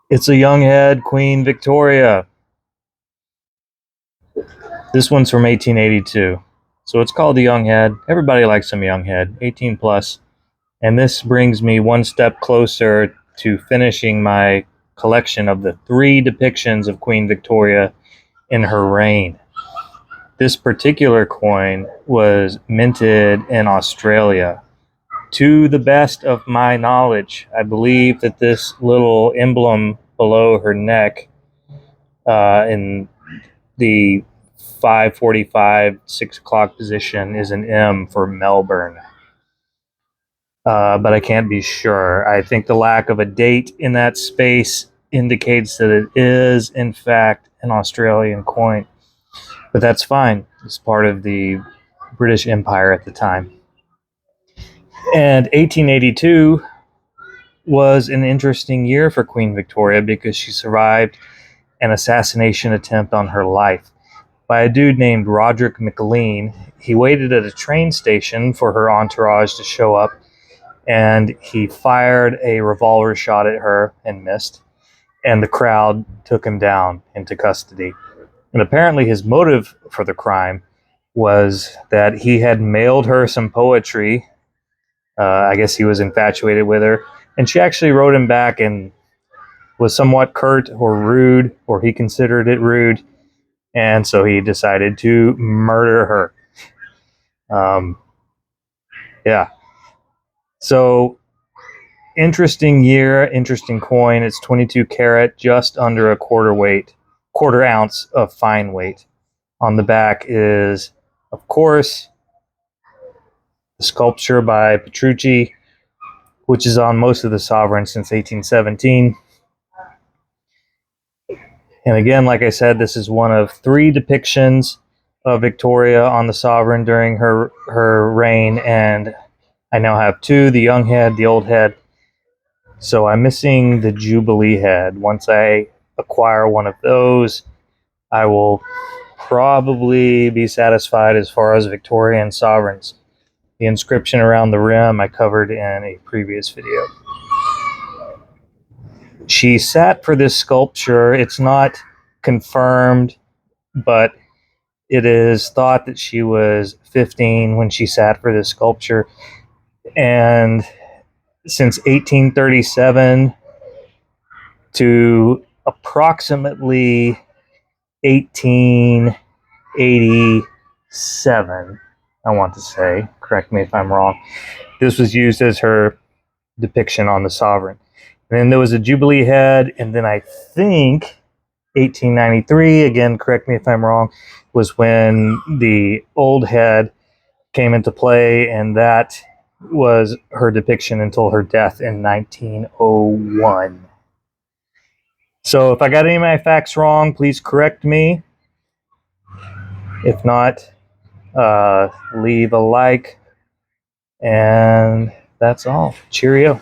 It's a young head, Queen Victoria. This one's from 1882. So it's called the young head. Everybody likes some young head, 18 plus. And this brings me one step closer to finishing my collection of the 3 depictions of Queen Victoria in her reign. This particular coin was minted in Australia. To the best of my knowledge, I believe that this little emblem below her neck in the 5:45, 6 o'clock position is an M for Melbourne. But I can't be sure. I think the lack of a date in that space indicates that it is, in fact, an Australian coin. But that's fine. It's part of the British Empire at the time. And 1882 was an interesting year for Queen Victoria because she survived an assassination attempt on her life by a dude named Roderick McLean. He waited at a train station for her entourage to show up, and he fired a revolver shot at her and missed, and the crowd took him down into custody. And apparently his motive for the crime was that he had mailed her some poetry. I guess he was infatuated with her, and she actually wrote him back and was somewhat curt or rude, or he considered it rude, and so he decided to murder her. Yeah. So interesting year, interesting coin. It's 22 karat, just under a quarter ounce of fine weight. On the back is, of course, the sculpture by Petrucci, which is on most of the sovereigns since 1817. And again, like I said, this is one of 3 depictions of Victoria on the sovereign during her reign, and I now have 2, the young head, the old head. So I'm missing the Jubilee head. Once I acquire one of those, I will probably be satisfied as far as Victorian sovereigns. The inscription around the rim I covered in a previous video. She sat for this sculpture. It's not confirmed, but it is thought that she was 15 when she sat for this sculpture. And since 1837 to approximately 1887, I want to say, correct me if I'm wrong, this was used as her depiction on the sovereign. And then there was a Jubilee head, and then I think 1893, again, correct me if I'm wrong, was when the old head came into play, and that was her depiction until her death in 1901. So if I got any of my facts wrong, please correct me. If not, leave a like, and that's all. Cheerio.